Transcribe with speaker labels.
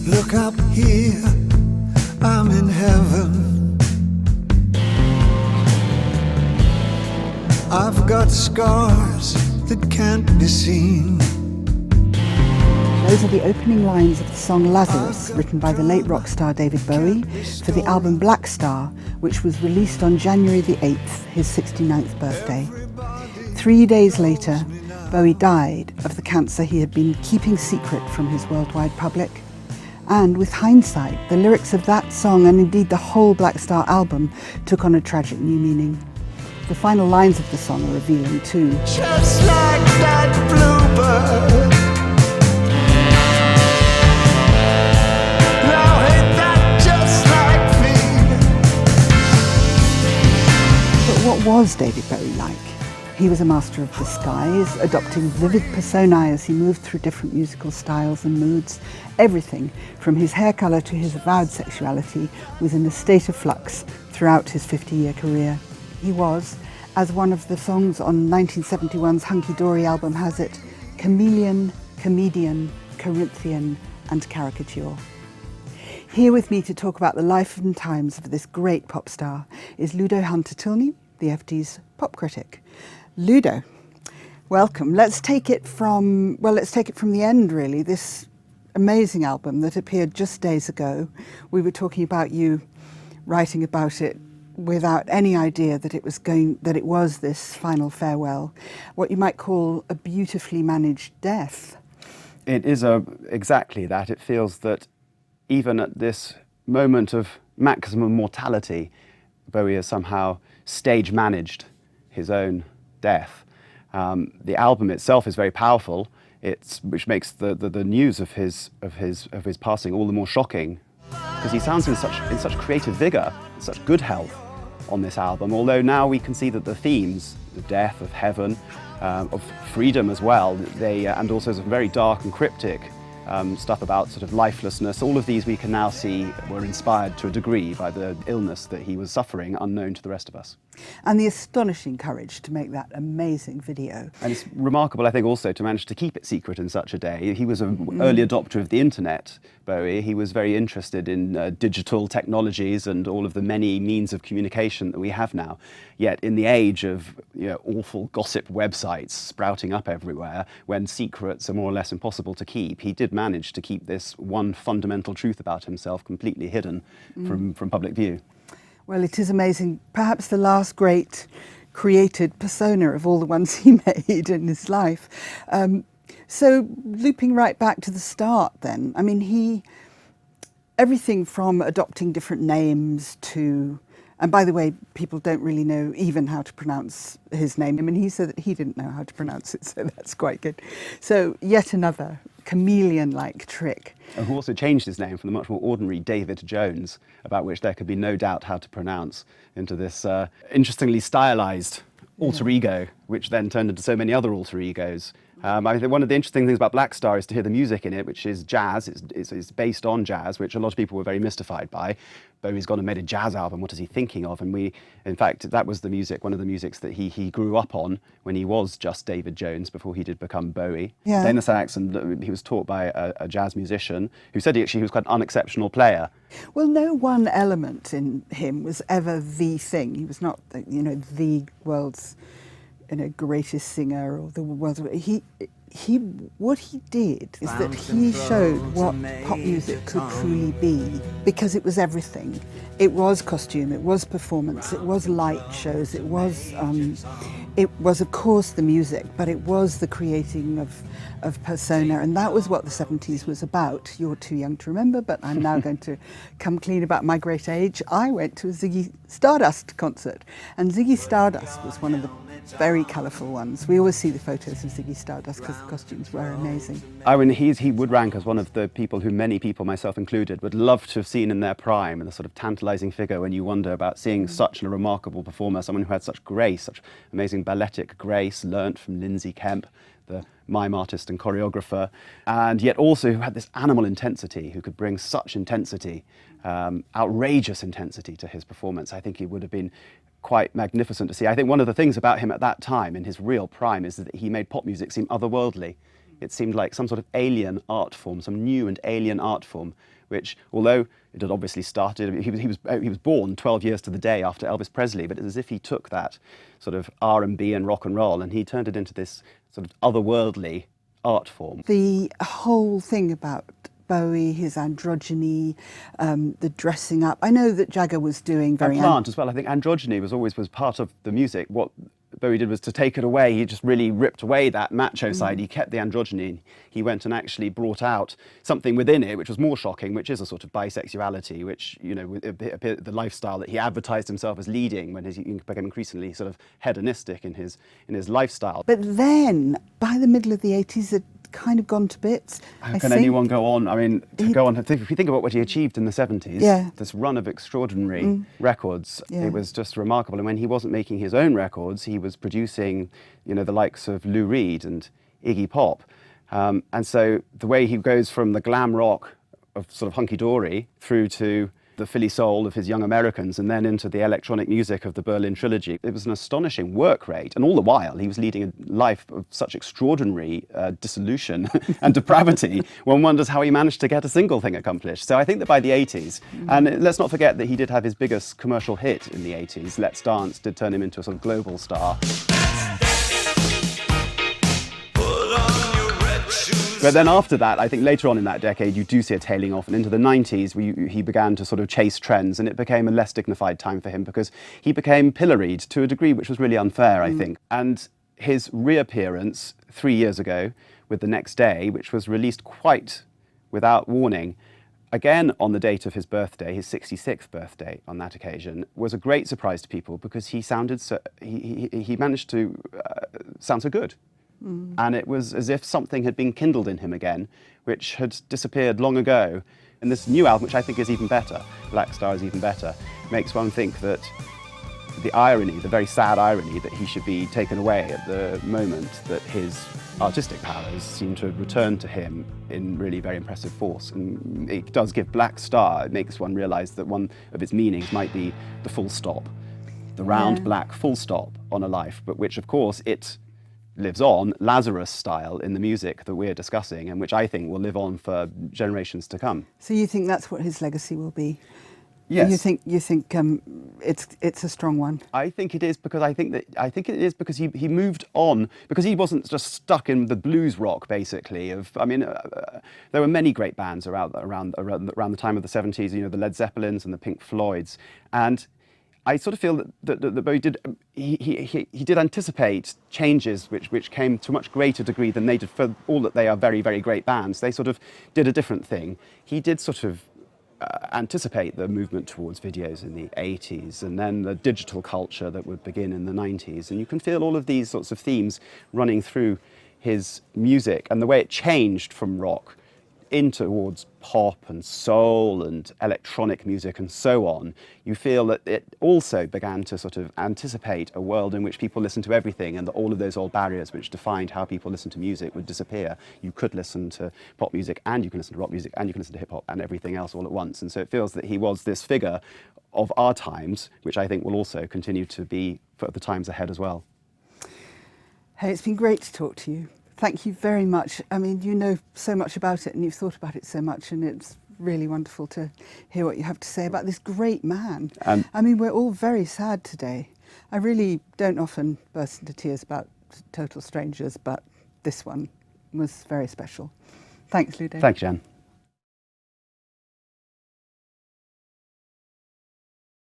Speaker 1: Look up here, I'm in heaven. I've got scars that can't be seen.
Speaker 2: Those are the opening lines of the song Lazarus, written by the late rock star David Bowie for the album Black Star, which was released on January the 8th, his 69th birthday. 3 days later, Bowie died of the cancer he had been keeping secret from his worldwide public. And with hindsight, the lyrics of that song, and indeed the whole Black Star album, took on a tragic new meaning. The final lines of the song are revealing too.
Speaker 1: Just like that bluebird. Now ain't that just like me?
Speaker 2: But what was David Bowie like? He was a master of disguise, adopting vivid personae as he moved through different musical styles and moods. Everything, from his hair colour to his avowed sexuality, was in a state of flux throughout his 50-year career. He was, as one of the songs on 1971's Hunky Dory album has it, chameleon, comedian, Corinthian and caricature. Here with me to talk about the life and times of this great pop star is Ludo Hunter-Tilney, the FT's pop critic. Ludo, welcome. Let's take it from the end, really. This amazing album that appeared just days ago. We were talking about you writing about it without any idea that it was this final farewell, what you might call a beautifully managed death.
Speaker 3: It is exactly that. It feels that even at this moment of maximum mortality, Bowie has somehow stage managed his own death. The album itself is very powerful, which makes the news of his passing all the more shocking, because he sounds in such creative vigor, such good health on this album. Although now we can see that the themes, the death, of heaven, of freedom as well, and also some very dark and cryptic stuff about sort of lifelessness. All of these we can now see were inspired to a degree by the illness that he was suffering, unknown to the rest of us.
Speaker 2: And the astonishing courage to make that amazing video.
Speaker 3: And it's remarkable, I think, also to manage to keep it secret in such a day. He was an early adopter of the internet, Bowie. He was very interested in digital technologies and all of the many means of communication that we have now. Yet in the age of awful gossip websites sprouting up everywhere, when secrets are more or less impossible to keep, he did manage to keep this one fundamental truth about himself completely hidden from public view.
Speaker 2: Well, it is amazing. Perhaps the last great created persona of all the ones he made in his life. So looping right back to the start then, I mean, everything from adopting different names to, and by the way, people don't really know even how to pronounce his name. I mean, he said that he didn't know how to pronounce it, so that's quite good. So yet another chameleon-like trick.
Speaker 3: Who also changed his name from the much more ordinary David Jones, about which there could be no doubt how to pronounce, into this interestingly stylized alter ego, which then turned into so many other alter egos. I think one of the interesting things about Black Star is to hear the music in it, which is jazz. It's based on jazz, which a lot of people were very mystified by. Bowie's gone and made a jazz album. What is he thinking of? And in fact, that was the music, one of the musics that he grew up on when he was just David Jones before he did become Bowie.
Speaker 2: Yeah.
Speaker 3: Then the saxophone, he was taught by a jazz musician who said he was quite an unexceptional player.
Speaker 2: Well, no one element in him was ever the thing. He was not, the world's greatest singer or the world's. What he did is that he showed what pop music could truly be, because it was everything. It was costume, it was performance, it was light shows, it was of course the music, but it was the creating of persona, and that was what the 70s was about. You're too young to remember, but I'm now going to come clean about my great age. I went to a Ziggy Stardust concert, and Ziggy Stardust was one of the very colourful ones. We always see the photos of Ziggy Stardust because the costumes were amazing.
Speaker 3: I mean, he would rank as one of the people who many people, myself included, would love to have seen in their prime, and the sort of tantalising figure when you wonder about seeing such a remarkable performer, someone who had such grace, such amazing balletic grace, learnt from Lindsay Kemp, the mime artist and choreographer, and yet also who had this animal intensity, who could bring such intensity, outrageous intensity to his performance. I think it would have been quite magnificent to see. I think one of the things about him at that time, in his real prime, is that he made pop music seem otherworldly. It seemed like some sort of alien art form, some new and alien art form, which, although it had obviously started, he was born 12 years to the day after Elvis Presley, but it's as if he took that sort of R&B and rock and roll and he turned it into this sort of otherworldly art form.
Speaker 2: The whole thing about Bowie, his androgyny, the dressing up. I know that Jagger was doing very...
Speaker 3: And Plant as well. I think androgyny was part of the music. What Bowie did was to take it away. He just really ripped away that macho side. He kept the androgyny. He went and actually brought out something within it, which was more shocking, which is a sort of bisexuality, which, you know, the lifestyle that he advertised himself as leading when he became increasingly sort of hedonistic in his lifestyle.
Speaker 2: But then, by the middle of the 80s, it kind of gone to bits.
Speaker 3: How can anyone go on? I mean, if you think about what he achieved in the 70s, this run of extraordinary records, it was just remarkable. And when he wasn't making his own records, he was producing, you know, the likes of Lou Reed and Iggy Pop. And so the way he goes from the glam rock of sort of hunky-dory through to the Philly soul of his Young Americans and then into the electronic music of the Berlin Trilogy. It was an astonishing work rate, and all the while he was leading a life of such extraordinary dissolution and depravity. One wonders how he managed to get a single thing accomplished. So I think that by the 80s, and let's not forget that he did have his biggest commercial hit in the 80s, Let's Dance, did turn him into a sort of global star. But then after that, I think later on in that decade, you do see a tailing off. And into the 90s, he began to sort of chase trends. And it became a less dignified time for him because he became pilloried to a degree which was really unfair, I think. And his reappearance 3 years ago with The Next Day, which was released quite without warning, again on the date of his birthday, his 66th birthday on that occasion, was a great surprise to people because he sounded so, he managed to sound so good. And it was as if something had been kindled in him again, which had disappeared long ago. And this new album, which I think is even better, Black Star is even better, makes one think that the irony, the very sad irony that he should be taken away at the moment that his artistic powers seem to have returned to him in really very impressive force. And it does give Black Star, it makes one realise that one of its meanings might be the full stop, the round black full stop on a life, but which of course it lives on, Lazarus style, in the music that we're discussing, and which I think will live on for generations to come.
Speaker 2: So you think that's what his legacy will be?
Speaker 3: Yes.
Speaker 2: You think it's a strong one?
Speaker 3: I think it is because he moved on, because he wasn't just stuck in the blues rock basically. There were many great bands around the time of the 70s. You know, the Led Zeppelins and the Pink Floyds, and I sort of feel that Bowie did, he did anticipate changes which came to a much greater degree than they did for all that they are very, very great bands. They sort of did a different thing. He did sort of anticipate the movement towards videos in the 80s and then the digital culture that would begin in the 90s. And you can feel all of these sorts of themes running through his music and the way it changed from rock in towards pop and soul and electronic music and so on. You feel that it also began to sort of anticipate a world in which people listen to everything and that all of those old barriers which defined how people listen to music would disappear. You could listen to pop music and you can listen to rock music and you can listen to hip hop and everything else all at once. And so it feels that he was this figure of our times, which I think will also continue to be for the times ahead as well.
Speaker 2: Hey, it's been great to talk to you. Thank you very much. I mean, you know so much about it and you've thought about it so much, and it's really wonderful to hear what you have to say about this great man. I mean, we're all very sad today. I really don't often burst into tears about total strangers, but this one was very special. Thanks, Ludo.
Speaker 3: Thank you, Jan.